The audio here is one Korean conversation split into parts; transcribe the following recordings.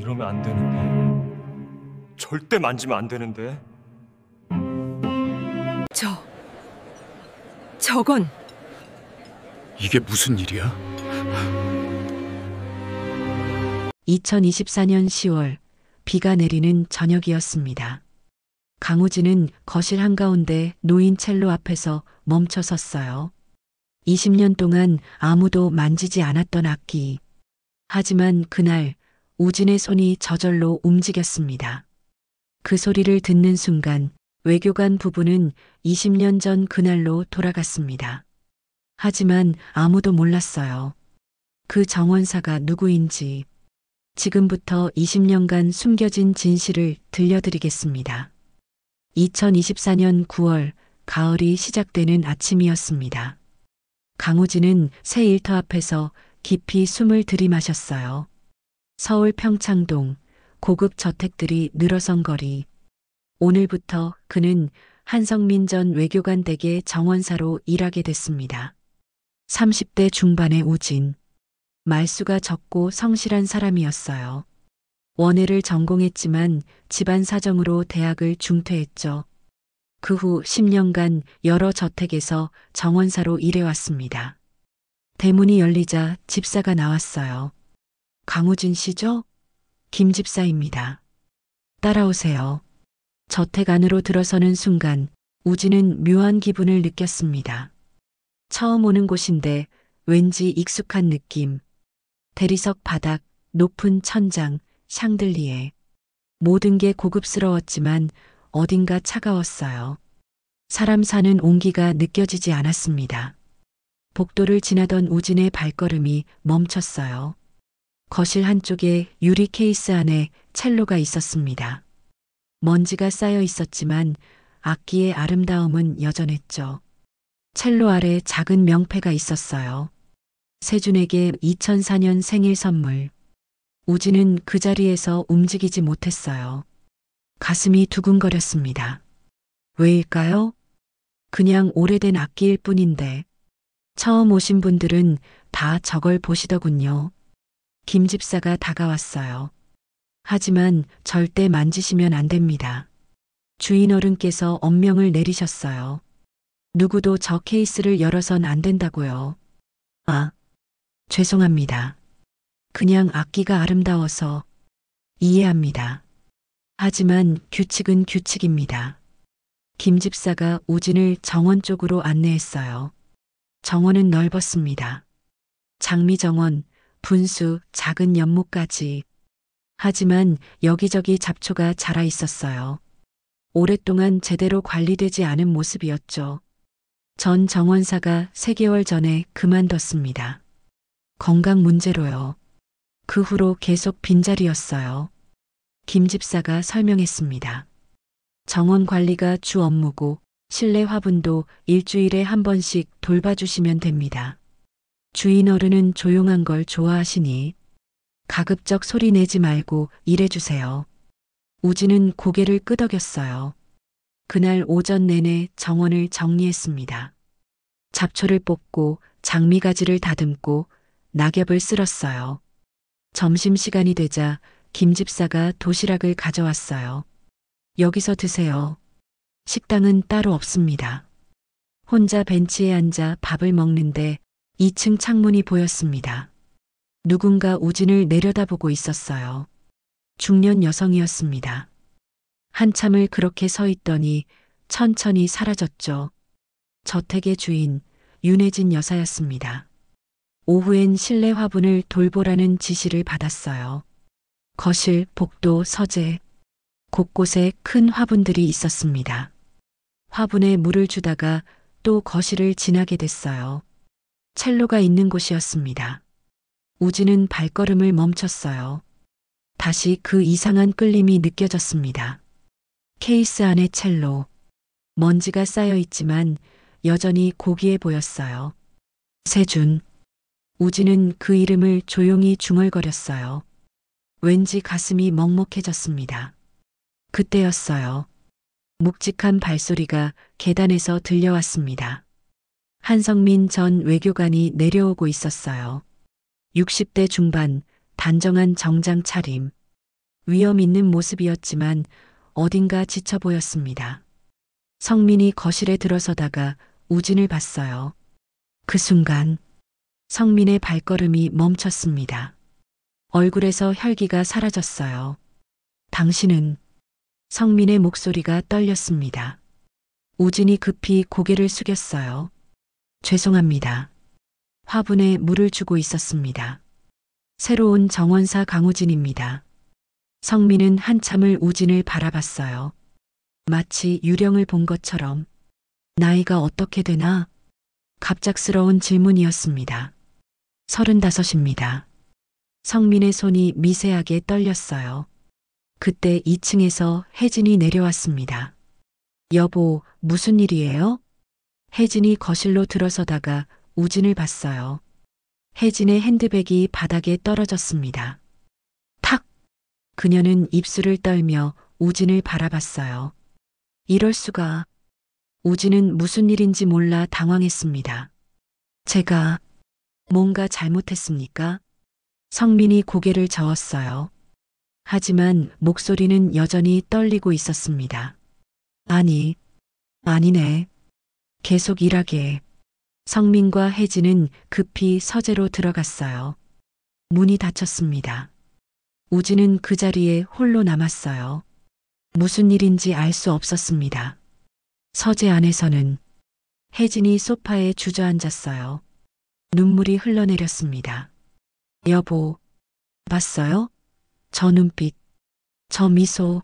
이러면 안 되는데. 절대 만지면 안 되는데. 저건 이게 무슨 일이야? 2024년 10월 비가 내리는 저녁이었습니다. 강우진은 거실 한가운데 놓인 첼로 앞에서 멈춰 섰어요. 20년 동안 아무도 만지지 않았던 악기. 하지만 그날 우진의 손이 저절로 움직였습니다. 그 소리를 듣는 순간 외교관 부부는 20년 전 그날로 돌아갔습니다. 하지만 아무도 몰랐어요. 그 정원사가 누구인지. 지금부터 20년간 숨겨진 진실을 들려드리겠습니다. 2024년 9월 가을이 시작되는 아침이었습니다. 강우진은 새 일터 앞에서 깊이 숨을 들이마셨어요. 서울 평창동 고급 저택들이 늘어선 거리. 오늘부터 그는 한성민 전 외교관 댁의 정원사로 일하게 됐습니다. 30대 중반의 우진. 말수가 적고 성실한 사람이었어요. 원예를 전공했지만 집안 사정으로 대학을 중퇴했죠. 그 후 10년간 여러 저택에서 정원사로 일해왔습니다. 대문이 열리자 집사가 나왔어요. 강우진 씨죠? 김 집사입니다. 따라오세요. 저택 안으로 들어서는 순간 우진은 묘한 기분을 느꼈습니다. 처음 오는 곳인데 왠지 익숙한 느낌. 대리석 바닥, 높은 천장, 샹들리에. 모든 게 고급스러웠지만 어딘가 차가웠어요. 사람 사는 온기가 느껴지지 않았습니다. 복도를 지나던 우진의 발걸음이 멈췄어요. 거실 한쪽에 유리 케이스 안에 첼로가 있었습니다. 먼지가 쌓여 있었지만 악기의 아름다움은 여전했죠. 첼로 아래 작은 명패가 있었어요. 세준에게 2004년 생일 선물. 우진은 그 자리에서 움직이지 못했어요. 가슴이 두근거렸습니다. 왜일까요? 그냥 오래된 악기일 뿐인데. 처음 오신 분들은 다 저걸 보시더군요. 김 집사가 다가왔어요. 하지만 절대 만지시면 안 됩니다. 주인 어른께서 엄명을 내리셨어요. 누구도 저 케이스를 열어선 안 된다고요. 아, 죄송합니다. 그냥 악기가 아름다워서 이해합니다. 하지만 규칙은 규칙입니다. 김 집사가 우진을 정원 쪽으로 안내했어요. 정원은 넓었습니다. 장미정원, 분수, 작은 연못까지. 하지만 여기저기 잡초가 자라 있었어요. 오랫동안 제대로 관리되지 않은 모습이었죠. 전 정원사가 3개월 전에 그만뒀습니다. 건강 문제로요. 그 후로 계속 빈자리였어요. 김 집사가 설명했습니다. 정원 관리가 주 업무고 실내 화분도 일주일에 한 번씩 돌봐주시면 됩니다. 주인 어른은 조용한 걸 좋아하시니 가급적 소리 내지 말고 일해주세요. 우진은 고개를 끄덕였어요. 그날 오전 내내 정원을 정리했습니다. 잡초를 뽑고 장미가지를 다듬고 낙엽을 쓸었어요. 점심시간이 되자 김 집사가 도시락을 가져왔어요. 여기서 드세요. 식당은 따로 없습니다. 혼자 벤치에 앉아 밥을 먹는데 2층 창문이 보였습니다. 누군가 우진을 내려다보고 있었어요. 중년 여성이었습니다. 한참을 그렇게 서 있더니 천천히 사라졌죠. 저택의 주인 윤혜진 여사였습니다. 오후엔 실내 화분을 돌보라는 지시를 받았어요. 거실, 복도, 서재, 곳곳에 큰 화분들이 있었습니다. 화분에 물을 주다가 또 거실을 지나게 됐어요. 첼로가 있는 곳이었습니다. 우진은 발걸음을 멈췄어요. 다시 그 이상한 끌림이 느껴졌습니다. 케이스 안에 첼로. 먼지가 쌓여 있지만 여전히 고귀해 보였어요. 세준. 우진은 그 이름을 조용히 중얼거렸어요. 왠지 가슴이 먹먹해졌습니다. 그때였어요. 묵직한 발소리가 계단에서 들려왔습니다. 한성민 전 외교관이 내려오고 있었어요. 60대 중반, 단정한 정장 차림. 위험 있는 모습이었지만 어딘가 지쳐 보였습니다. 성민이 거실에 들어서다가 우진을 봤어요. 그 순간 성민의 발걸음이 멈췄습니다. 얼굴에서 혈기가 사라졌어요. 당신은? 성민의 목소리가 떨렸습니다. 우진이 급히 고개를 숙였어요. 죄송합니다. 화분에 물을 주고 있었습니다. 새로운 정원사 강우진입니다. 성민은 한참을 우진을 바라봤어요. 마치 유령을 본 것처럼. 나이가 어떻게 되나? 갑작스러운 질문이었습니다. 35입니다. 성민의 손이 미세하게 떨렸어요. 그때 2층에서 혜진이 내려왔습니다. 여보, 무슨 일이에요? 혜진이 거실로 들어서다가 우진을 봤어요. 혜진의 핸드백이 바닥에 떨어졌습니다. 탁! 그녀는 입술을 떨며 우진을 바라봤어요. 이럴 수가. 우진은 무슨 일인지 몰라 당황했습니다. 제가 뭔가 잘못했습니까? 성민이 고개를 저었어요. 하지만 목소리는 여전히 떨리고 있었습니다. 아니네. 계속 일하게. 성민과 혜진은 급히 서재로 들어갔어요. 문이 닫혔습니다. 우진은 그 자리에 홀로 남았어요. 무슨 일인지 알 수 없었습니다. 서재 안에서는 혜진이 소파에 주저앉았어요. 눈물이 흘러내렸습니다. 여보, 봤어요? 저 눈빛, 저 미소.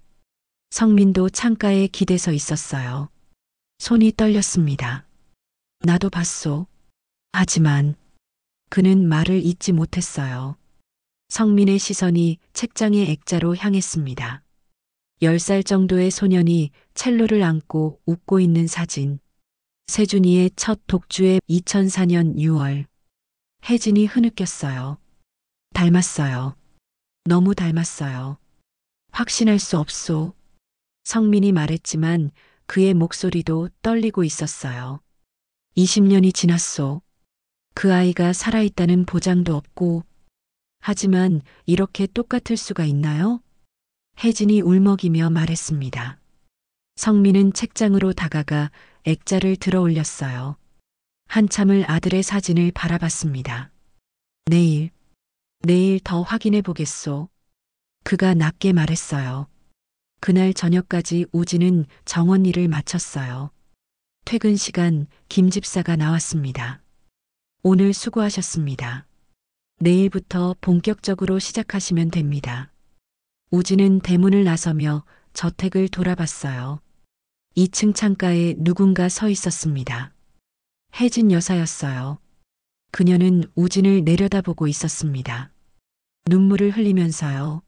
성민도 창가에 기대서 있었어요. 손이 떨렸습니다. 나도 봤소. 하지만 그는 말을 잇지 못했어요. 성민의 시선이 책장의 액자로 향했습니다. 10살 정도의 소년이 첼로를 안고 웃고 있는 사진. 세준이의 첫 독주의 2004년 6월. 혜진이 흐느꼈어요. 닮았어요. 너무 닮았어요. 확신할 수 없소. 성민이 말했지만 그의 목소리도 떨리고 있었어요. 20년이 지났소. 그 아이가 살아있다는 보장도 없고. 하지만 이렇게 똑같을 수가 있나요? 혜진이 울먹이며 말했습니다. 성민은 책장으로 다가가 액자를 들어 올렸어요. 한참을 아들의 사진을 바라봤습니다. 내일 더 확인해 보겠소. 그가 낮게 말했어요. 그날 저녁까지 우진은 정원 일을 마쳤어요. 퇴근 시간 김 집사가 나왔습니다. 오늘 수고하셨습니다. 내일부터 본격적으로 시작하시면 됩니다. 우진은 대문을 나서며 저택을 돌아봤어요. 2층 창가에 누군가 서 있었습니다. 혜진 여사였어요. 그녀는 우진을 내려다보고 있었습니다. 눈물을 흘리면서요.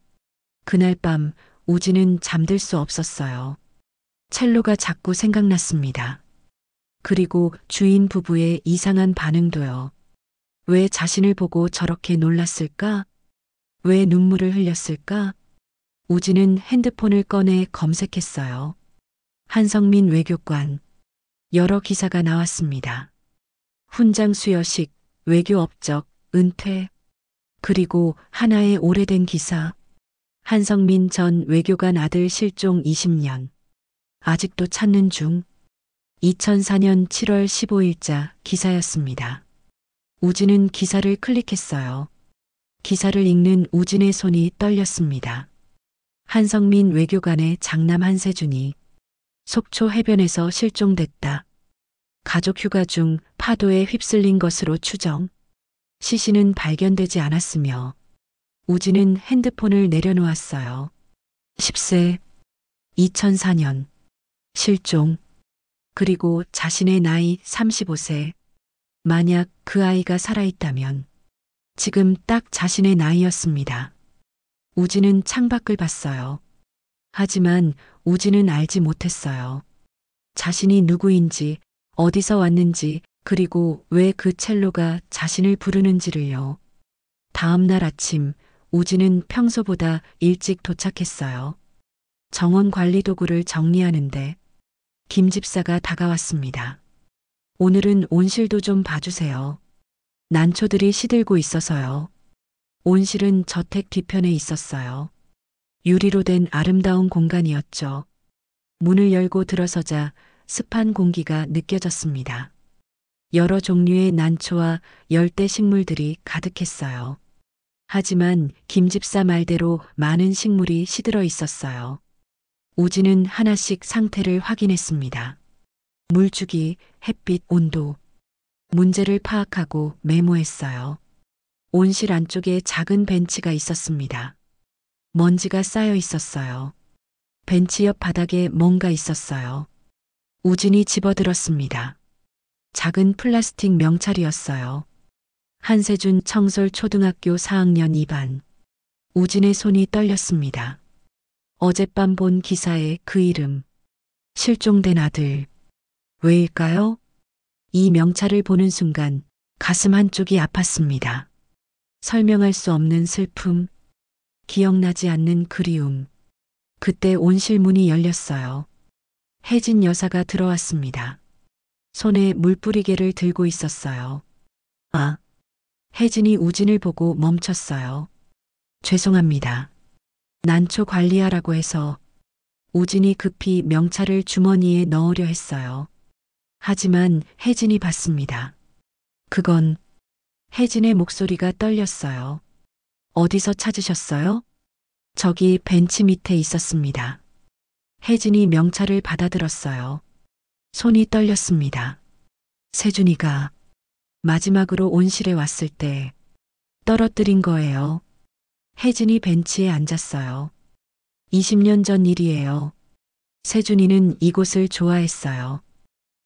그날 밤 우진은 잠들 수 없었어요. 첼로가 자꾸 생각났습니다. 그리고 주인 부부의 이상한 반응도요. 왜 자신을 보고 저렇게 놀랐을까? 왜 눈물을 흘렸을까? 우진은 핸드폰을 꺼내 검색했어요. 한성민 외교관. 여러 기사가 나왔습니다. 훈장 수여식, 외교 업적, 은퇴. 그리고 하나의 오래된 기사. 한성민 전 외교관 아들 실종 20년. 아직도 찾는 중. 2004년 7월 15일자 기사였습니다. 우진은 기사를 클릭했어요. 기사를 읽는 우진의 손이 떨렸습니다. 한성민 외교관의 장남 한세준이 속초 해변에서 실종됐다. 가족 휴가 중 파도에 휩쓸린 것으로 추정. 시신은 발견되지 않았으며 우진은 핸드폰을 내려놓았어요. 10세, 2004년, 실종. 그리고 자신의 나이 35세. 만약 그 아이가 살아있다면 지금 딱 자신의 나이였습니다. 우진은 창밖을 봤어요. 하지만 우진은 알지 못했어요. 자신이 누구인지, 어디서 왔는지, 그리고 왜 그 첼로가 자신을 부르는지를요. 다음 날 아침 우진은 평소보다 일찍 도착했어요. 정원 관리 도구를 정리하는데 김 집사가 다가왔습니다. 오늘은 온실도 좀 봐주세요. 난초들이 시들고 있어서요. 온실은 저택 뒤편에 있었어요. 유리로 된 아름다운 공간이었죠. 문을 열고 들어서자 습한 공기가 느껴졌습니다. 여러 종류의 난초와 열대 식물들이 가득했어요. 하지만 김 집사 말대로 많은 식물이 시들어 있었어요. 우진은 하나씩 상태를 확인했습니다. 물주기, 햇빛, 온도. 문제를 파악하고 메모했어요. 온실 안쪽에 작은 벤치가 있었습니다. 먼지가 쌓여 있었어요. 벤치 옆 바닥에 뭔가 있었어요. 우진이 집어들었습니다. 작은 플라스틱 명찰이었어요. 한세준 청솔 초등학교 4학년 2반. 우진의 손이 떨렸습니다. 어젯밤 본 기사에 그 이름. 실종된 아들. 왜일까요? 이 명찰을 보는 순간 가슴 한쪽이 아팠습니다. 설명할 수 없는 슬픔, 기억나지 않는 그리움. 그때 온실 문이 열렸어요. 혜진 여사가 들어왔습니다. 손에 물뿌리개를 들고 있었어요. 아, 혜진이 우진을 보고 멈췄어요. 죄송합니다. 난초 관리하라고 해서. 우진이 급히 명찰을 주머니에 넣으려 했어요. 하지만 혜진이 봤습니다. 그건 혜진의 목소리가 떨렸어요. 어디서 찾으셨어요? 저기 벤치 밑에 있었습니다. 혜진이 명찰을 받아들었어요. 손이 떨렸습니다. 세준이가 마지막으로 온실에 왔을 때 떨어뜨린 거예요. 혜진이 벤치에 앉았어요. 20년 전 일이에요. 세준이는 이곳을 좋아했어요.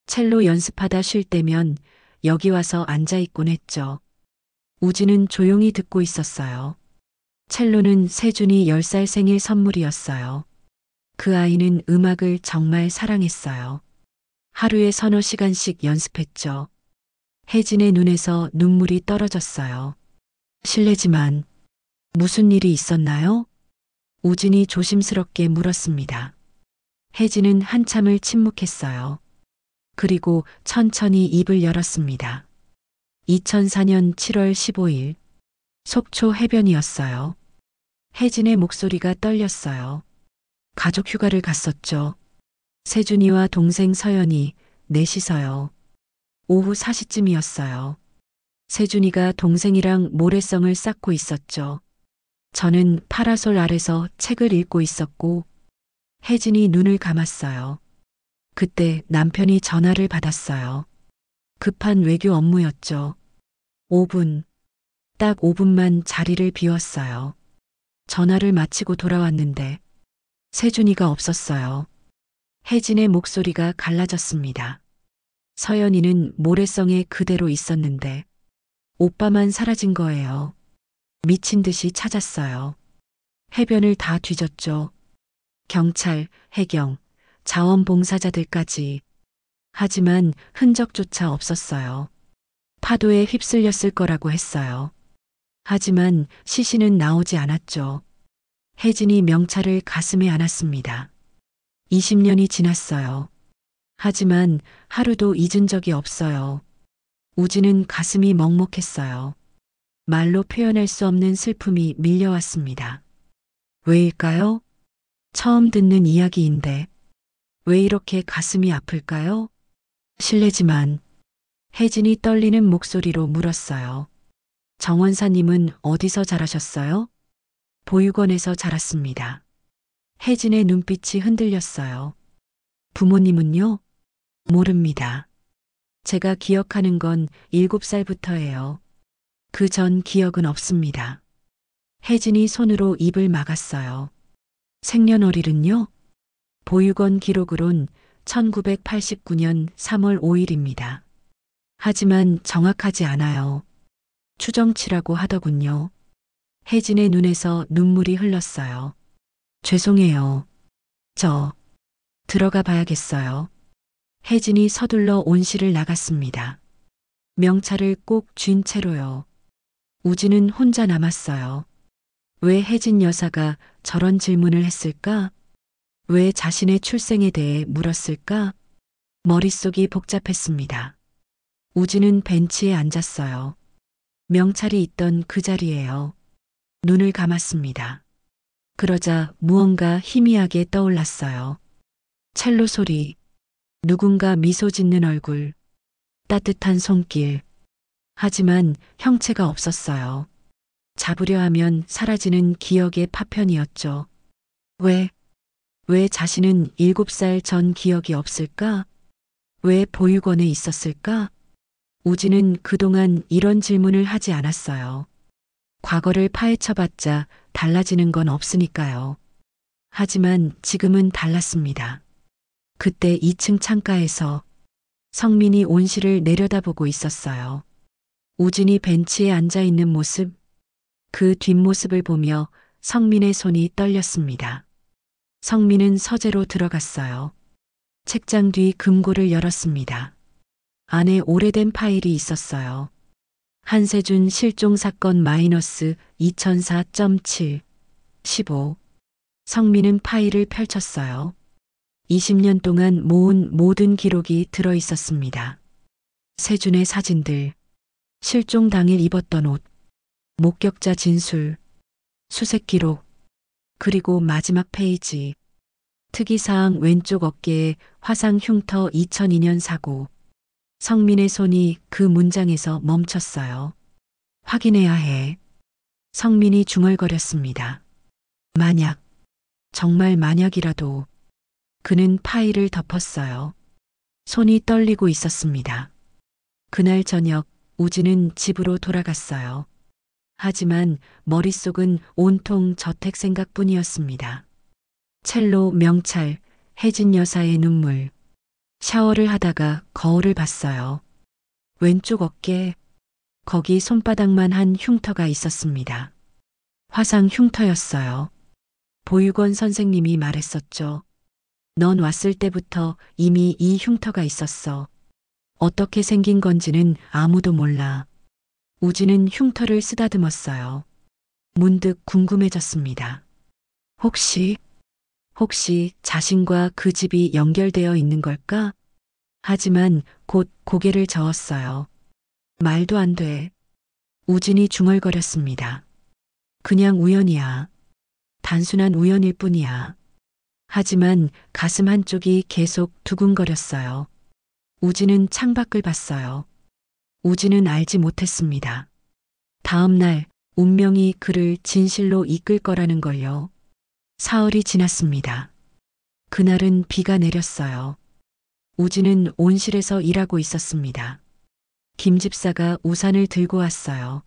첼로 연습하다 쉴 때면 여기 와서 앉아 있곤 했죠. 우진은 조용히 듣고 있었어요. 첼로는 세준이 10살 생일 선물이었어요. 그 아이는 음악을 정말 사랑했어요. 하루에 서너 시간씩 연습했죠. 혜진의 눈에서 눈물이 떨어졌어요. 실례지만 무슨 일이 있었나요? 우진이 조심스럽게 물었습니다. 혜진은 한참을 침묵했어요. 그리고 천천히 입을 열었습니다. 2004년 7월 15일 속초 해변이었어요. 혜진의 목소리가 떨렸어요. 가족 휴가를 갔었죠. 세준이와 동생 서연이 넷이서요. 오후 4시쯤이었어요. 세준이가 동생이랑 모래성을 쌓고 있었죠. 저는 파라솔 아래서 책을 읽고 있었고 혜진이 눈을 감았어요. 그때 남편이 전화를 받았어요. 급한 외교 업무였죠. 5분, 딱 5분만 자리를 비웠어요. 전화를 마치고 돌아왔는데 세준이가 없었어요. 혜진의 목소리가 갈라졌습니다. 서연이는 모래성에 그대로 있었는데 오빠만 사라진 거예요. 미친 듯이 찾았어요. 해변을 다 뒤졌죠. 경찰, 해경, 자원봉사자들까지. 하지만 흔적조차 없었어요. 파도에 휩쓸렸을 거라고 했어요. 하지만 시신은 나오지 않았죠. 혜진이 명찰을 가슴에 안았습니다. 20년이 지났어요. 하지만 하루도 잊은 적이 없어요. 우진은 가슴이 먹먹했어요. 말로 표현할 수 없는 슬픔이 밀려왔습니다. 왜일까요? 처음 듣는 이야기인데 왜 이렇게 가슴이 아플까요? 실례지만 혜진이 떨리는 목소리로 물었어요. 정원사님은 어디서 자라셨어요? 보육원에서 자랐습니다. 혜진의 눈빛이 흔들렸어요. 부모님은요? 모릅니다. 제가 기억하는 건 7살부터예요. 그 전 기억은 없습니다. 혜진이 손으로 입을 막았어요. 생년월일은요? 보육원 기록으론 1989년 3월 5일입니다. 하지만 정확하지 않아요. 추정치라고 하더군요. 혜진의 눈에서 눈물이 흘렀어요. 죄송해요. 저 들어가 봐야겠어요. 혜진이 서둘러 온실을 나갔습니다. 명찰을 꼭 쥔 채로요. 우진은 혼자 남았어요. 왜 혜진 여사가 저런 질문을 했을까? 왜 자신의 출생에 대해 물었을까? 머릿속이 복잡했습니다. 우진은 벤치에 앉았어요. 명찰이 있던 그 자리에요. 눈을 감았습니다. 그러자 무언가 희미하게 떠올랐어요. 첼로 소리, 누군가 미소 짓는 얼굴, 따뜻한 손길. 하지만 형체가 없었어요. 잡으려 하면 사라지는 기억의 파편이었죠. 왜 자신은 7살 전 기억이 없을까? 왜 보육원에 있었을까? 우진은 그동안 이런 질문을 하지 않았어요. 과거를 파헤쳐봤자 달라지는 건 없으니까요. 하지만 지금은 달랐습니다. 그때 2층 창가에서 성민이 온실을 내려다보고 있었어요. 우진이 벤치에 앉아 있는 모습, 그 뒷모습을 보며 성민의 손이 떨렸습니다. 성민은 서재로 들어갔어요. 책장 뒤 금고를 열었습니다. 안에 오래된 파일이 있었어요. 한세준 실종 사건 -2004.7 15. 성민은 파일을 펼쳤어요. 20년 동안 모은 모든 기록이 들어 있었습니다. 세준의 사진들, 실종 당일 입었던 옷, 목격자 진술, 수색 기록, 그리고 마지막 페이지. 특이사항 왼쪽 어깨에 화상 흉터 2002년 사고. 성민의 손이 그 문장에서 멈췄어요. 확인해야 해. 성민이 중얼거렸습니다. 만약, 정말 만약이라도. 그는 파일을 덮었어요. 손이 떨리고 있었습니다. 그날 저녁 우진은 집으로 돌아갔어요. 하지만 머릿속은 온통 저택 생각뿐이었습니다. 첼로, 명찰, 혜진 여사의 눈물. 샤워를 하다가 거울을 봤어요. 왼쪽 어깨, 거기 손바닥만 한 흉터가 있었습니다. 화상 흉터였어요. 보육원 선생님이 말했었죠. 넌 왔을 때부터 이미 이 흉터가 있었어. 어떻게 생긴 건지는 아무도 몰라. 우진은 흉터를 쓰다듬었어요. 문득 궁금해졌습니다. 혹시 자신과 그 집이 연결되어 있는 걸까? 하지만 곧 고개를 저었어요. 말도 안 돼. 우진이 중얼거렸습니다. 그냥 우연이야. 단순한 우연일 뿐이야. 하지만 가슴 한쪽이 계속 두근거렸어요. 우진은 창밖을 봤어요. 우진은 알지 못했습니다. 다음 날 운명이 그를 진실로 이끌 거라는 걸요. 사흘이 지났습니다. 그날은 비가 내렸어요. 우진은 온실에서 일하고 있었습니다. 김 집사가 우산을 들고 왔어요.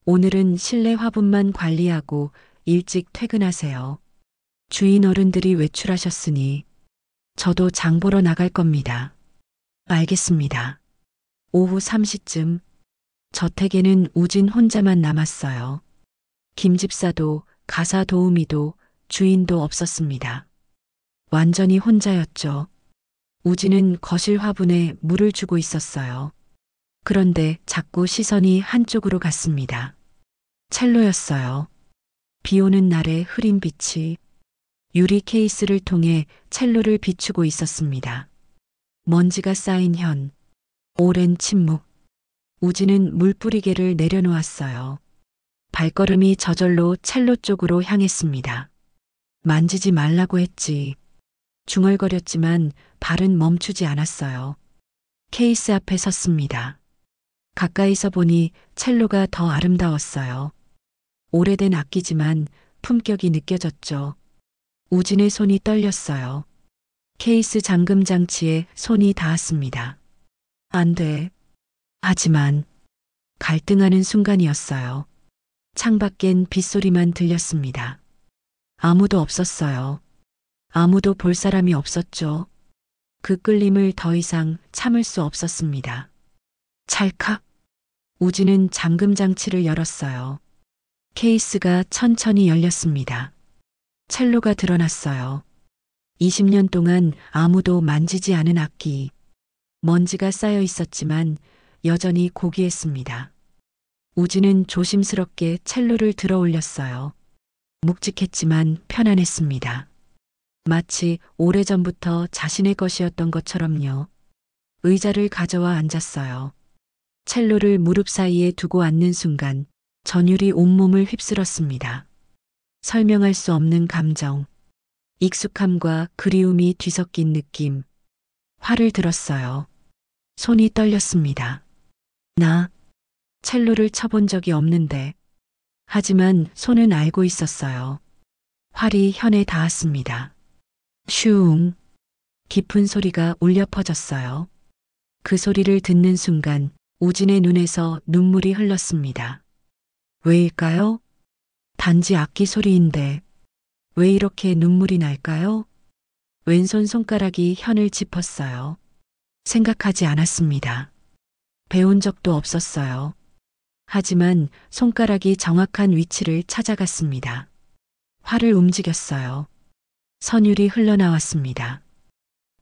오늘은 실내 화분만 관리하고 일찍 퇴근하세요. 주인 어른들이 외출하셨으니 저도 장 보러 나갈 겁니다. 알겠습니다. 오후 3시쯤 저택에는 우진 혼자만 남았어요. 김 집사도 가사 도우미도 주인도 없었습니다. 완전히 혼자였죠. 우진은 거실 화분에 물을 주고 있었어요. 그런데 자꾸 시선이 한쪽으로 갔습니다. 첼로였어요. 비 오는 날의 흐린 빛이 유리 케이스를 통해 첼로를 비추고 있었습니다. 먼지가 쌓인 현, 오랜 침묵. 우진은 물뿌리개를 내려놓았어요. 발걸음이 저절로 첼로 쪽으로 향했습니다. 만지지 말라고 했지. 중얼거렸지만 발은 멈추지 않았어요. 케이스 앞에 섰습니다. 가까이서 보니 첼로가 더 아름다웠어요. 오래된 악기지만 품격이 느껴졌죠. 우진의 손이 떨렸어요. 케이스 잠금 장치에 손이 닿았습니다. 안 돼. 하지만 갈등하는 순간이었어요. 창밖엔 빗소리만 들렸습니다. 아무도 없었어요. 아무도 볼 사람이 없었죠. 그 끌림을 더 이상 참을 수 없었습니다. 찰칵. 우진은 잠금 장치를 열었어요. 케이스가 천천히 열렸습니다. 첼로가 드러났어요. 20년 동안 아무도 만지지 않은 악기. 먼지가 쌓여 있었지만 여전히 고귀했습니다. 우진은 조심스럽게 첼로를 들어 올렸어요. 묵직했지만 편안했습니다. 마치 오래전부터 자신의 것이었던 것처럼요. 의자를 가져와 앉았어요. 첼로를 무릎 사이에 두고 앉는 순간 전율이 온몸을 휩쓸었습니다. 설명할 수 없는 감정, 익숙함과 그리움이 뒤섞인 느낌. 화를 들었어요. 손이 떨렸습니다. 나 첼로를 쳐본 적이 없는데. 하지만 손은 알고 있었어요. 활이 현에 닿았습니다. 슝. 깊은 소리가 울려 퍼졌어요. 그 소리를 듣는 순간 우진의 눈에서 눈물이 흘렀습니다. 왜일까요? 단지 악기 소리인데 왜 이렇게 눈물이 날까요? 왼손 손가락이 현을 짚었어요. 생각하지 않았습니다. 배운 적도 없었어요. 하지만 손가락이 정확한 위치를 찾아갔습니다. 활을 움직였어요. 선율이 흘러나왔습니다.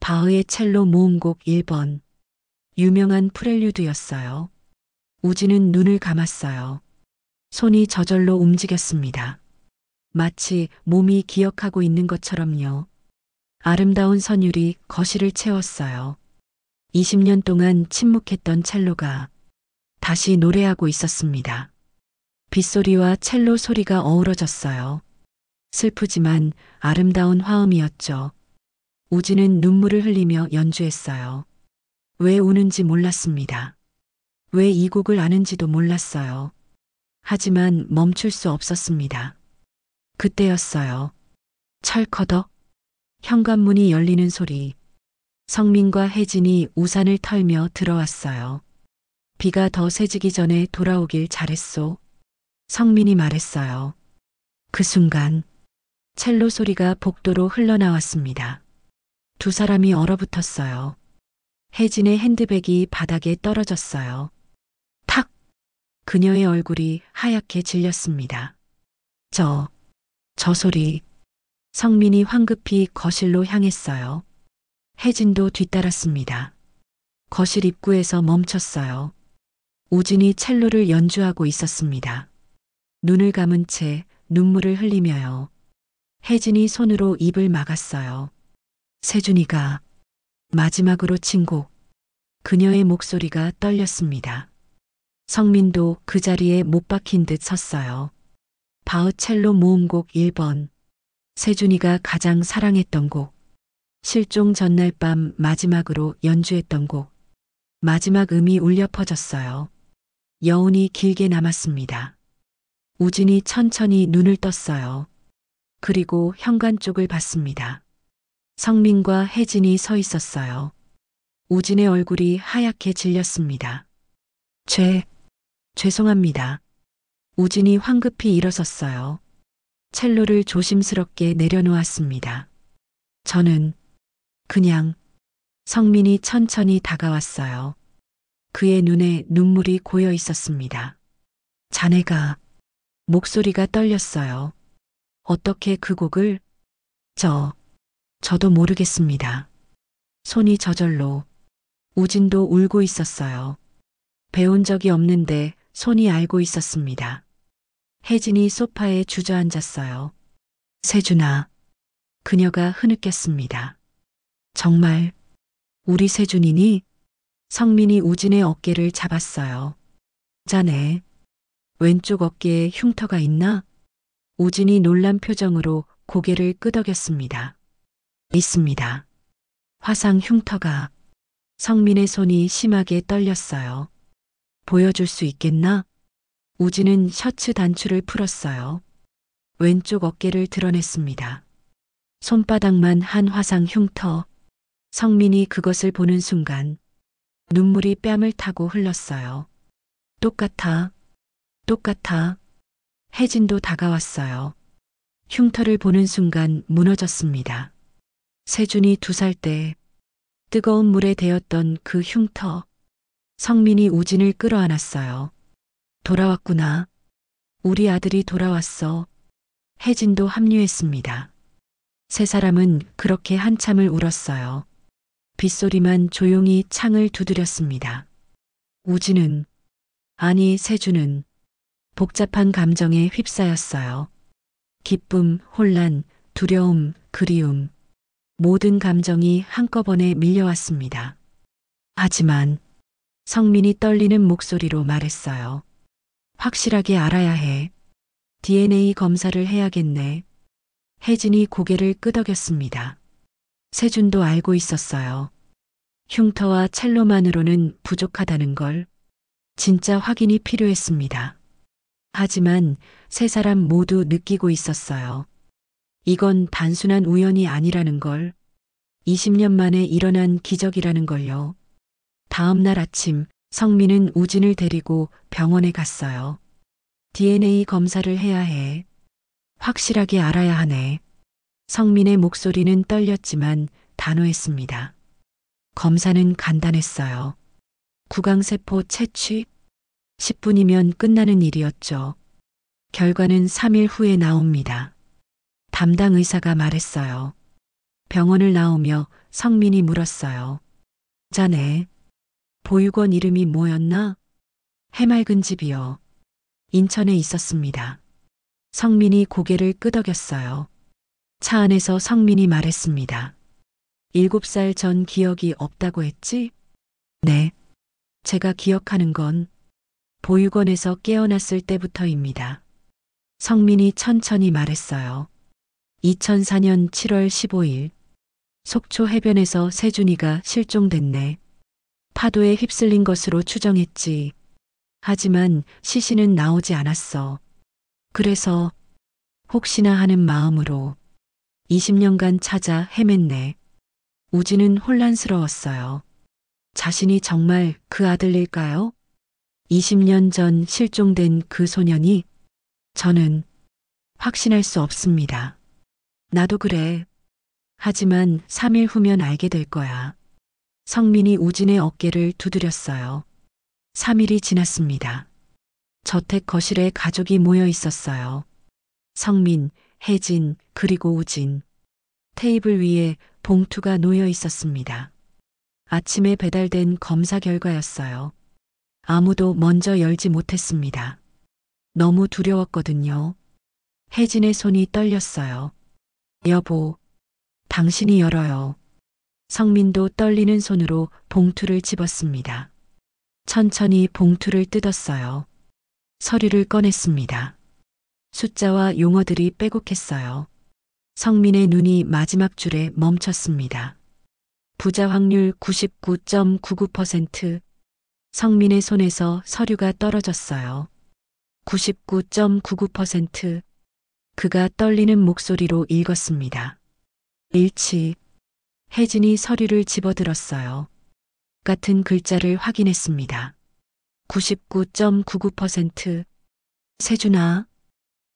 바흐의 첼로 모음곡 1번. 유명한 프렐류드였어요. 우진은 눈을 감았어요. 손이 저절로 움직였습니다. 마치 몸이 기억하고 있는 것처럼요. 아름다운 선율이 거실을 채웠어요. 20년 동안 침묵했던 첼로가 다시 노래하고 있었습니다. 빗소리와 첼로 소리가 어우러졌어요. 슬프지만 아름다운 화음이었죠. 우진은 눈물을 흘리며 연주했어요. 왜 우는지 몰랐습니다. 왜 이 곡을 아는지도 몰랐어요. 하지만 멈출 수 없었습니다. 그때였어요. 철커덕. 현관문이 열리는 소리. 성민과 혜진이 우산을 털며 들어왔어요. 비가 더 세지기 전에 돌아오길 잘했소. 성민이 말했어요. 그 순간 첼로 소리가 복도로 흘러나왔습니다. 두 사람이 얼어붙었어요. 혜진의 핸드백이 바닥에 떨어졌어요. 탁! 그녀의 얼굴이 하얗게 질렸습니다. 저 소리. 성민이 황급히 거실로 향했어요. 혜진도 뒤따랐습니다. 거실 입구에서 멈췄어요. 우진이 첼로를 연주하고 있었습니다. 눈을 감은 채 눈물을 흘리며요. 혜진이 손으로 입을 막았어요. 세준이가 마지막으로 친 곡. 그녀의 목소리가 떨렸습니다. 성민도 그 자리에 못 박힌 듯 섰어요. 바흐 첼로 모음곡 1번. 세준이가 가장 사랑했던 곡. 실종 전날 밤 마지막으로 연주했던 곡. 마지막 음이 울려 퍼졌어요. 여운이 길게 남았습니다. 우진이 천천히 눈을 떴어요. 그리고 현관 쪽을 봤습니다. 성민과 혜진이 서 있었어요. 우진의 얼굴이 하얗게 질렸습니다. 죄송합니다. 우진이 황급히 일어섰어요. 첼로를 조심스럽게 내려놓았습니다. 저는 그냥. 성민이 천천히 다가왔어요. 그의 눈에 눈물이 고여 있었습니다. 자네가. 목소리가 떨렸어요. 어떻게 그 곡을? 저도 모르겠습니다. 손이 저절로. 우진도 울고 있었어요. 배운 적이 없는데 손이 알고 있었습니다. 혜진이 소파에 주저앉았어요. 세준아. 그녀가 흐느꼈습니다. 정말 우리 세준이니? 성민이 우진의 어깨를 잡았어요. 자네 왼쪽 어깨에 흉터가 있나? 우진이 놀란 표정으로 고개를 끄덕였습니다. 있습니다. 화상 흉터가. 성민의 손이 심하게 떨렸어요. 보여줄 수 있겠나? 우진은 셔츠 단추를 풀었어요. 왼쪽 어깨를 드러냈습니다. 손바닥만 한 화상 흉터. 성민이 그것을 보는 순간 눈물이 뺨을 타고 흘렀어요. 똑같아. 혜진도 다가왔어요. 흉터를 보는 순간 무너졌습니다. 세준이 2살 때 뜨거운 물에 데였던 그 흉터. 성민이 우진을 끌어안았어요. 돌아왔구나. 우리 아들이 돌아왔어. 혜진도 합류했습니다. 세 사람은 그렇게 한참을 울었어요. 빗소리만 조용히 창을 두드렸습니다. 우진은, 아니 세준은 복잡한 감정에 휩싸였어요. 기쁨, 혼란, 두려움, 그리움. 모든 감정이 한꺼번에 밀려왔습니다. 하지만 성민이 떨리는 목소리로 말했어요. 확실하게 알아야 해. DNA 검사를 해야겠네. 혜진이 고개를 끄덕였습니다. 세준도 알고 있었어요. 흉터와 첼로만으로는 부족하다는 걸. 진짜 확인이 필요했습니다. 하지만 세 사람 모두 느끼고 있었어요. 이건 단순한 우연이 아니라는 걸. 20년 만에 일어난 기적이라는 걸요. 다음 날 아침 성민은 우진을 데리고 병원에 갔어요. DNA 검사를 해야 해. 확실하게 알아야 하네. 성민의 목소리는 떨렸지만 단호했습니다. 검사는 간단했어요. 구강세포 채취? 10분이면 끝나는 일이었죠. 결과는 3일 후에 나옵니다. 담당 의사가 말했어요. 병원을 나오며 성민이 물었어요. 자네, 보육원 이름이 뭐였나? 해맑은 집이요. 인천에 있었습니다. 성민이 고개를 끄덕였어요. 차 안에서 성민이 말했습니다. 7살 전 기억이 없다고 했지? 네. 제가 기억하는 건 보육원에서 깨어났을 때부터입니다. 성민이 천천히 말했어요. 2004년 7월 15일 속초 해변에서 세준이가 실종됐네. 파도에 휩쓸린 것으로 추정했지. 하지만 시신은 나오지 않았어. 그래서 혹시나 하는 마음으로 20년간 찾아 헤맸네. 우진은 혼란스러웠어요. 자신이 정말 그 아들일까요? 20년 전 실종된 그 소년이? 저는 확신할 수 없습니다. 나도 그래. 하지만 3일 후면 알게 될 거야. 성민이 우진의 어깨를 두드렸어요. 3일이 지났습니다. 저택 거실에 가족이 모여 있었어요. 성민, 혜진, 그리고 우진. 테이블 위에 봉투가 놓여 있었습니다. 아침에 배달된 검사 결과였어요. 아무도 먼저 열지 못했습니다. 너무 두려웠거든요. 혜진의 손이 떨렸어요. 여보, 당신이 열어요. 성민도 떨리는 손으로 봉투를 집었습니다. 천천히 봉투를 뜯었어요. 서류를 꺼냈습니다. 숫자와 용어들이 빼곡했어요. 성민의 눈이 마지막 줄에 멈췄습니다. 부자 확률 99.99%. 성민의 손에서 서류가 떨어졌어요. 99.99%. 그가 떨리는 목소리로 읽었습니다. 일치. 혜진이 서류를 집어들었어요. 같은 글자를 확인했습니다. 99.99%. 세준아.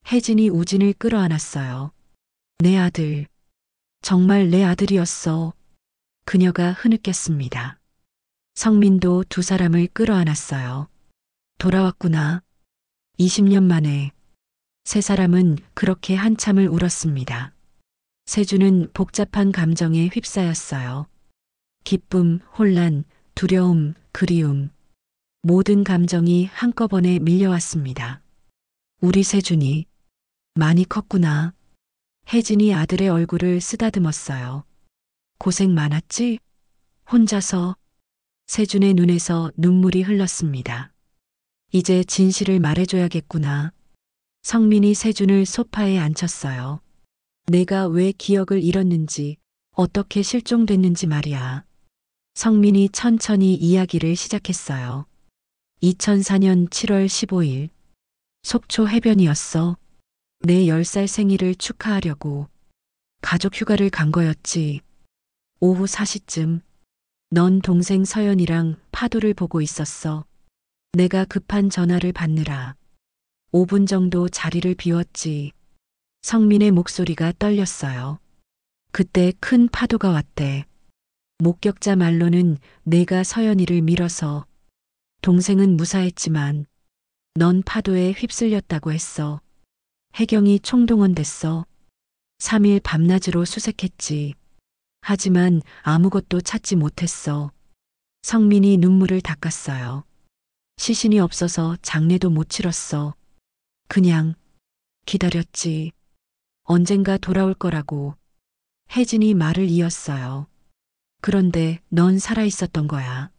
혜진이 우진을 끌어안았어요. 내 아들. 정말 내 아들이었어. 그녀가 흐느꼈습니다. 성민도 두 사람을 끌어안았어요. 돌아왔구나. 20년 만에. 세 사람은 그렇게 한참을 울었습니다. 세준은 복잡한 감정에 휩싸였어요. 기쁨, 혼란, 두려움, 그리움. 모든 감정이 한꺼번에 밀려왔습니다. 우리 세준이 많이 컸구나. 혜진이 아들의 얼굴을 쓰다듬었어요. 고생 많았지? 혼자서. 세준의 눈에서 눈물이 흘렀습니다. 이제 진실을 말해줘야겠구나. 성민이 세준을 소파에 앉혔어요. 내가 왜 기억을 잃었는지, 어떻게 실종됐는지 말이야. 성민이 천천히 이야기를 시작했어요. 2004년 7월 15일. 속초 해변이었어. 내 10살 생일을 축하하려고. 가족 휴가를 간 거였지. 오후 4시쯤. 넌 동생 서연이랑 파도를 보고 있었어. 내가 급한 전화를 받느라 5분 정도 자리를 비웠지. 성민의 목소리가 떨렸어요. 그때 큰 파도가 왔대. 목격자 말로는 내가 서연이를 밀어서 동생은 무사했지만 넌 파도에 휩쓸렸다고 했어. 해경이 총동원됐어. 3일 밤낮으로 수색했지. 하지만 아무것도 찾지 못했어. 성민이 눈물을 닦았어요. 시신이 없어서 장례도 못 치렀어. 그냥 기다렸지. 언젠가 돌아올 거라고. 혜진이 말을 이었어요. 그런데 넌 살아있었던 거야.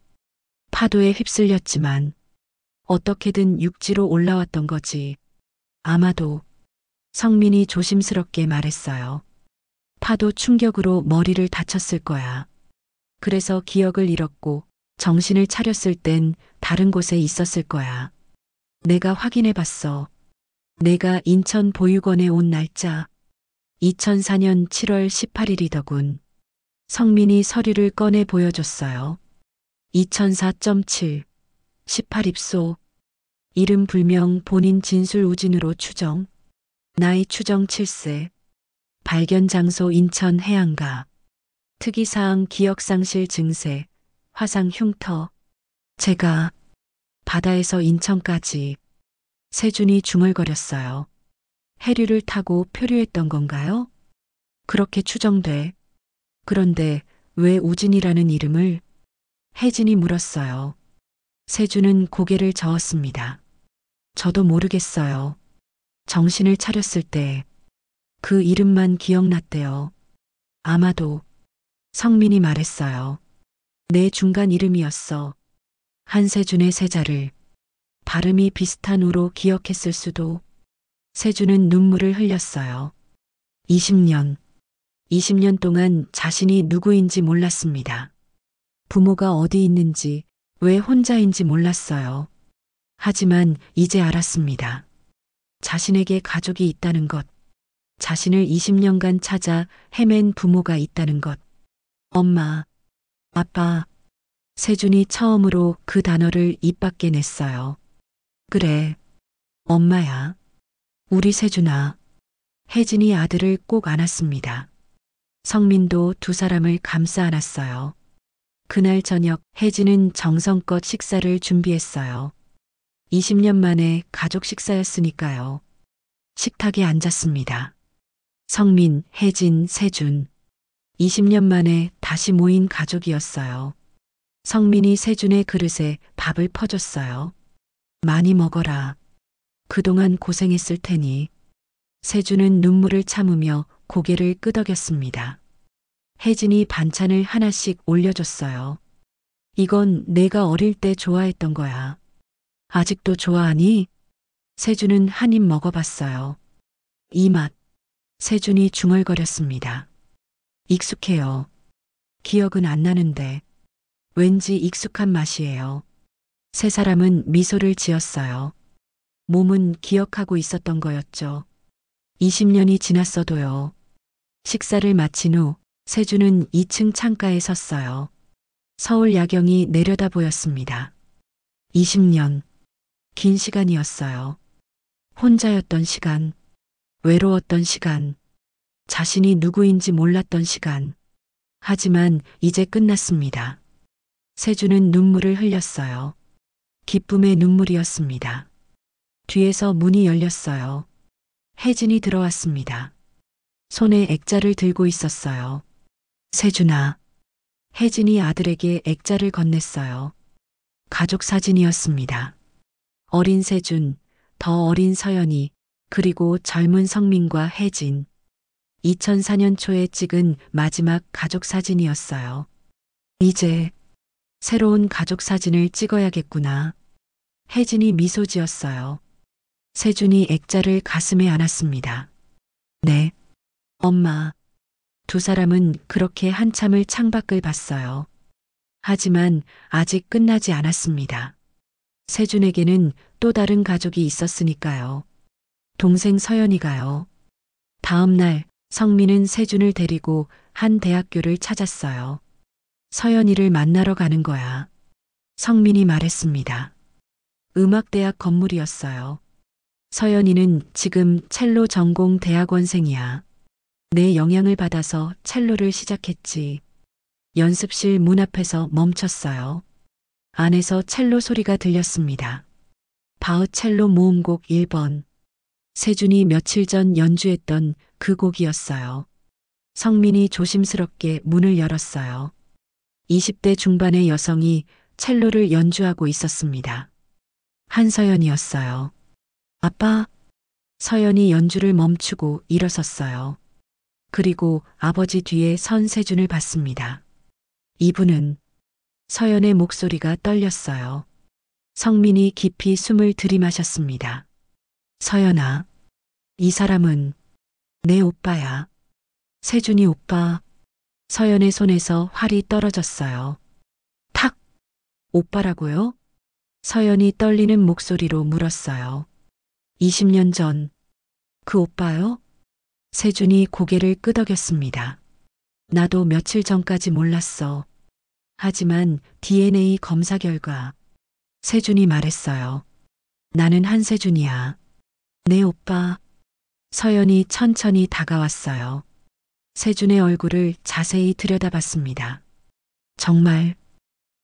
파도에 휩쓸렸지만 어떻게든 육지로 올라왔던 거지. 아마도 성민이 조심스럽게 말했어요. 파도 충격으로 머리를 다쳤을 거야. 그래서 기억을 잃었고 정신을 차렸을 땐 다른 곳에 있었을 거야. 내가 확인해 봤어. 내가 인천 보육원에 온 날짜 2004년 7월 18일이더군. 성민이 서류를 꺼내 보여줬어요. 2004.7 18입소 이름 불명 본인 진술 우진으로 추정 나이 추정 7세 발견 장소 인천 해안가 특이사항 기억상실 증세 화상 흉터 제가 바다에서 인천까지 세준이 중얼거렸어요. 해류를 타고 표류했던 건가요? 그렇게 추정돼. 그런데 왜 우진이라는 이름을? 혜진이 물었어요. 세준은 고개를 저었습니다. 저도 모르겠어요. 정신을 차렸을 때 그 이름만 기억났대요. 아마도 성민이 말했어요. 내 중간 이름이었어. 한세준의 세자를 발음이 비슷한 우로 기억했을 수도. 세준은 눈물을 흘렸어요. 20년 동안 자신이 누구인지 몰랐습니다. 부모가 어디 있는지, 왜 혼자인지 몰랐어요. 하지만 이제 알았습니다. 자신에게 가족이 있다는 것, 자신을 20년간 찾아 헤맨 부모가 있다는 것. 엄마, 아빠, 세준이 처음으로 그 단어를 입 밖에 냈어요. 그래, 엄마야. 우리 세준아. 혜진이 아들을 꼭 안았습니다. 성민도 두 사람을 감싸 안았어요. 그날 저녁 혜진은 정성껏 식사를 준비했어요. 20년 만에 가족 식사였으니까요. 식탁에 앉았습니다. 성민, 혜진, 세준. 20년 만에 다시 모인 가족이었어요. 성민이 세준의 그릇에 밥을 퍼줬어요. 많이 먹어라. 그동안 고생했을 테니. 세준은 눈물을 참으며 고개를 끄덕였습니다. 혜진이 반찬을 하나씩 올려줬어요. 이건 내가 어릴 때 좋아했던 거야. 아직도 좋아하니? 세준은 한 입 먹어봤어요. 이 맛. 세준이 중얼거렸습니다. 익숙해요. 기억은 안 나는데 왠지 익숙한 맛이에요. 세 사람은 미소를 지었어요. 몸은 기억하고 있었던 거였죠. 20년이 지났어도요. 식사를 마친 후 세준은 2층 창가에 섰어요. 서울 야경이 내려다 보였습니다. 20년. 긴 시간이었어요. 혼자였던 시간, 외로웠던 시간, 자신이 누구인지 몰랐던 시간. 하지만 이제 끝났습니다. 세준은 눈물을 흘렸어요. 기쁨의 눈물이었습니다. 뒤에서 문이 열렸어요. 혜진이 들어왔습니다. 손에 액자를 들고 있었어요. 세준아. 혜진이 아들에게 액자를 건넸어요. 가족 사진이었습니다. 어린 세준, 더 어린 서연이, 그리고 젊은 성민과 혜진. 2004년 초에 찍은 마지막 가족 사진이었어요. 이제 새로운 가족 사진을 찍어야겠구나. 혜진이 미소 지었어요. 세준이 액자를 가슴에 안았습니다. 네, 엄마. 두 사람은 그렇게 한참을 창밖을 봤어요. 하지만 아직 끝나지 않았습니다. 세준에게는 또 다른 가족이 있었으니까요. 동생 서연이가요. 다음 날 성민은 세준을 데리고 한 대학교를 찾았어요. 서연이를 만나러 가는 거야. 성민이 말했습니다. 음악대학 건물이었어요. 서연이는 지금 첼로 전공 대학원생이야. 내 영향을 받아서 첼로를 시작했지. 연습실 문 앞에서 멈췄어요. 안에서 첼로 소리가 들렸습니다. 바흐첼로 모음곡 1번. 세준이 며칠 전 연주했던 그 곡이었어요. 성민이 조심스럽게 문을 열었어요. 20대 중반의 여성이 첼로를 연주하고 있었습니다. 한서연이었어요. 아빠. 서연이 연주를 멈추고 일어섰어요. 그리고 아버지 뒤에 선 세준을 봤습니다. 이분은 서연의 목소리가 떨렸어요. 성민이 깊이 숨을 들이마셨습니다. 서연아. 이 사람은 내 오빠야. 세준이 오빠. 서연의 손에서 활이 떨어졌어요. 탁! 오빠라고요? 서연이 떨리는 목소리로 물었어요. 20년 전. 그 오빠요? 세준이 고개를 끄덕였습니다. 나도 며칠 전까지 몰랐어. 하지만 DNA 검사 결과 세준이 말했어요. 나는 한세준이야. 내 오빠. 서연이 천천히 다가왔어요. 세준의 얼굴을 자세히 들여다봤습니다. 정말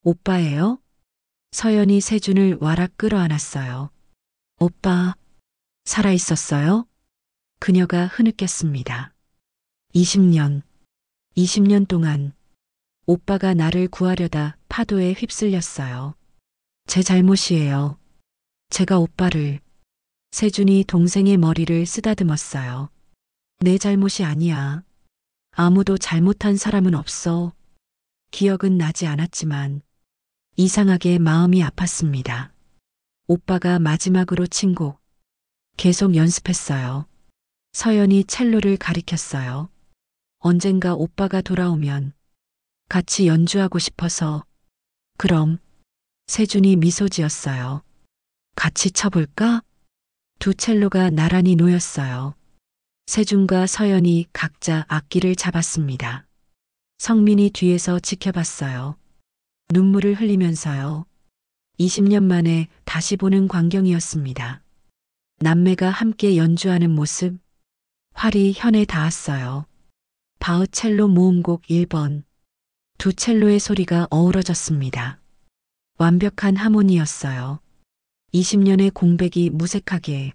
오빠예요? 서연이 세준을 와락 끌어안았어요. 오빠, 살아있었어요? 그녀가 흐느꼈습니다. 20년 동안 오빠가 나를 구하려다 파도에 휩쓸렸어요. 제 잘못이에요. 제가 오빠를. 세준이 동생의 머리를 쓰다듬었어요. 내 잘못이 아니야. 아무도 잘못한 사람은 없어. 기억은 나지 않았지만 이상하게 마음이 아팠습니다. 오빠가 마지막으로 친 곡 계속 연습했어요. 서연이 첼로를 가리켰어요. 언젠가 오빠가 돌아오면 같이 연주하고 싶어서. 그럼 세준이 미소 지었어요. 같이 쳐볼까? 두 첼로가 나란히 놓였어요. 세준과 서연이 각자 악기를 잡았습니다. 성민이 뒤에서 지켜봤어요. 눈물을 흘리면서요. 20년 만에 다시 보는 광경이었습니다. 남매가 함께 연주하는 모습. 활이 현에 닿았어요. 바흐첼로 모음곡 1번. 두 첼로의 소리가 어우러졌습니다. 완벽한 하모니였어요. 20년의 공백이 무색하게.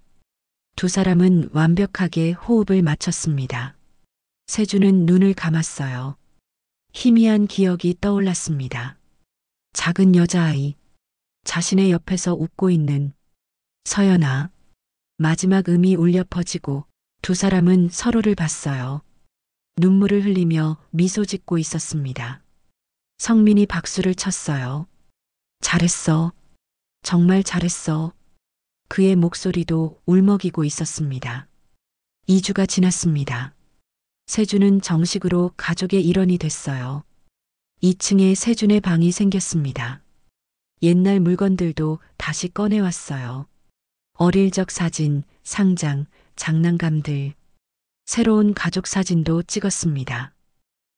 두 사람은 완벽하게 호흡을 맞췄습니다. 세준은 눈을 감았어요. 희미한 기억이 떠올랐습니다. 작은 여자아이. 자신의 옆에서 웃고 있는 서연아. 마지막 음이 울려 퍼지고 두 사람은 서로를 봤어요. 눈물을 흘리며 미소 짓고 있었습니다. 성민이 박수를 쳤어요. 잘했어. 정말 잘했어. 그의 목소리도 울먹이고 있었습니다. 2주가 지났습니다. 세준은 정식으로 가족의 일원이 됐어요. 2층에 세준의 방이 생겼습니다. 옛날 물건들도 다시 꺼내왔어요. 어릴 적 사진, 상장, 장난감들. 새로운 가족 사진도 찍었습니다.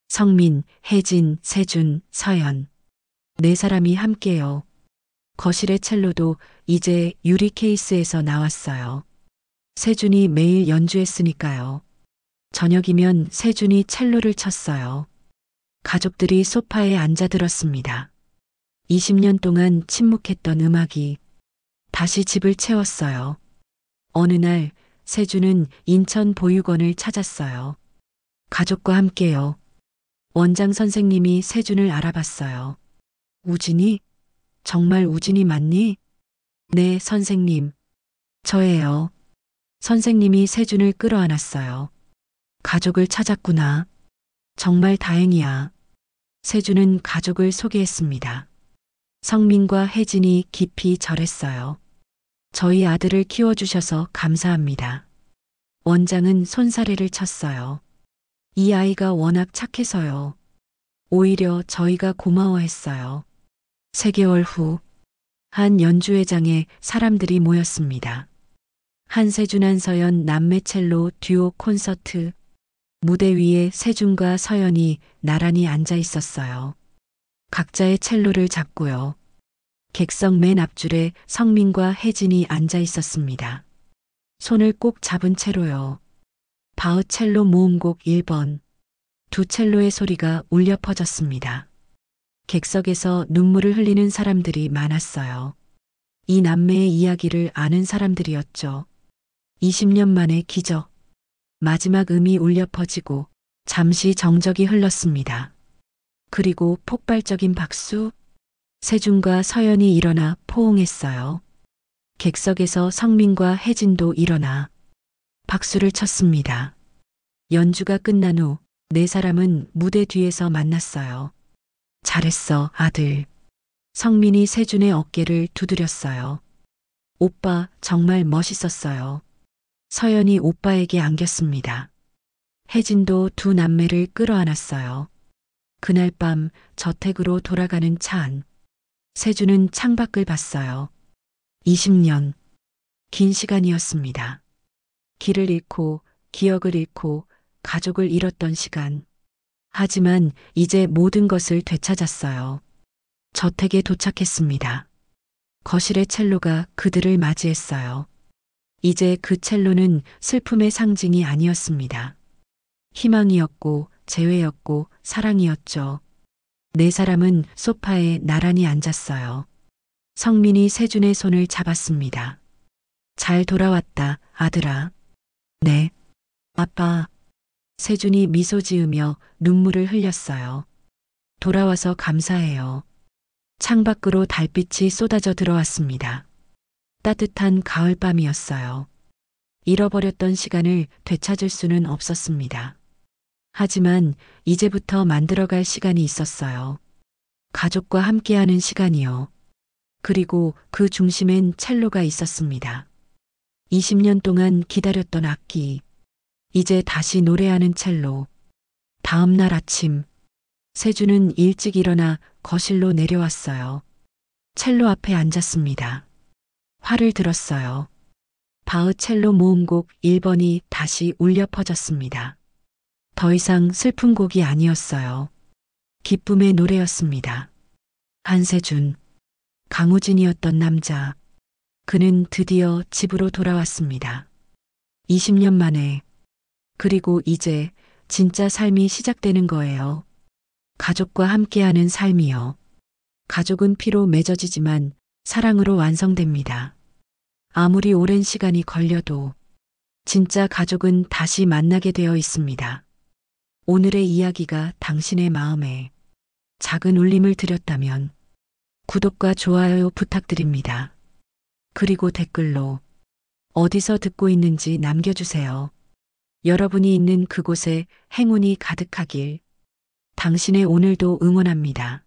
성민, 혜진, 세준, 서연. 네 사람이 함께요. 거실의 첼로도 이제 유리 케이스에서 나왔어요. 세준이 매일 연주했으니까요. 저녁이면 세준이 첼로를 쳤어요. 가족들이 소파에 앉아 들었습니다. 20년 동안 침묵했던 음악이 다시 집을 채웠어요. 어느 날 세준은 인천 보육원을 찾았어요. 가족과 함께요. 원장 선생님이 세준을 알아봤어요. 우진이? 정말 우진이 맞니? 네, 선생님. 저예요. 선생님이 세준을 끌어안았어요. 가족을 찾았구나. 정말 다행이야. 세준은 가족을 소개했습니다. 성민과 혜진이 깊이 절했어요. 저희 아들을 키워주셔서 감사합니다. 원장은 손사래를 쳤어요. 이 아이가 워낙 착해서요. 오히려 저희가 고마워했어요. 3개월 후, 한 연주회장에 사람들이 모였습니다. 한세준 한서연 남매 첼로 듀오 콘서트. 무대 위에 세준과 서연이 나란히 앉아 있었어요. 각자의 첼로를 잡고요. 객석 맨 앞줄에 성민과 혜진이 앉아 있었습니다. 손을 꼭 잡은 채로요. 바흐첼로 모음곡 1번. 두 첼로의 소리가 울려 퍼졌습니다. 객석에서 눈물을 흘리는 사람들이 많았어요. 이 남매의 이야기를 아는 사람들이었죠. 20년 만의 기적. 마지막 음이 울려 퍼지고 잠시 정적이 흘렀습니다. 그리고 폭발적인 박수. 세준과 서연이 일어나 포옹했어요. 객석에서 성민과 혜진도 일어나 박수를 쳤습니다. 연주가 끝난 후 네 사람은 무대 뒤에서 만났어요. 잘했어, 아들. 성민이 세준의 어깨를 두드렸어요. 오빠, 정말 멋있었어요. 서연이 오빠에게 안겼습니다. 혜진도 두 남매를 끌어안았어요. 그날 밤 저택으로 돌아가는 차 안. 세주는 창밖을 봤어요. 20년. 긴 시간이었습니다. 길을 잃고, 기억을 잃고, 가족을 잃었던 시간. 하지만 이제 모든 것을 되찾았어요. 저택에 도착했습니다. 거실의 첼로가 그들을 맞이했어요. 이제 그 첼로는 슬픔의 상징이 아니었습니다. 희망이었고, 재회였고, 사랑이었죠. 네 사람은 소파에 나란히 앉았어요. 성민이 세준의 손을 잡았습니다. 잘 돌아왔다, 아들아. 네. 아빠. 세준이 미소 지으며 눈물을 흘렸어요. 돌아와서 감사해요. 창밖으로 달빛이 쏟아져 들어왔습니다. 따뜻한 가을밤이었어요. 잃어버렸던 시간을 되찾을 수는 없었습니다. 하지만 이제부터 만들어갈 시간이 있었어요. 가족과 함께하는 시간이요. 그리고 그 중심엔 첼로가 있었습니다. 20년 동안 기다렸던 악기. 이제 다시 노래하는 첼로. 다음 날 아침, 세주는 일찍 일어나 거실로 내려왔어요. 첼로 앞에 앉았습니다. 화를 들었어요. 바흐첼로 모음곡 1번이 다시 울려 퍼졌습니다. 더 이상 슬픈 곡이 아니었어요. 기쁨의 노래였습니다. 한세준, 강우진이었던 남자. 그는 드디어 집으로 돌아왔습니다. 20년 만에. 그리고 이제 진짜 삶이 시작되는 거예요. 가족과 함께하는 삶이요. 가족은 피로 맺어지지만 사랑으로 완성됩니다. 아무리 오랜 시간이 걸려도 진짜 가족은 다시 만나게 되어 있습니다. 오늘의 이야기가 당신의 마음에 작은 울림을 드렸다면 구독과 좋아요 부탁드립니다. 그리고 댓글로 어디서 듣고 있는지 남겨주세요. 여러분이 있는 그곳에 행운이 가득하길. 당신의 오늘도 응원합니다.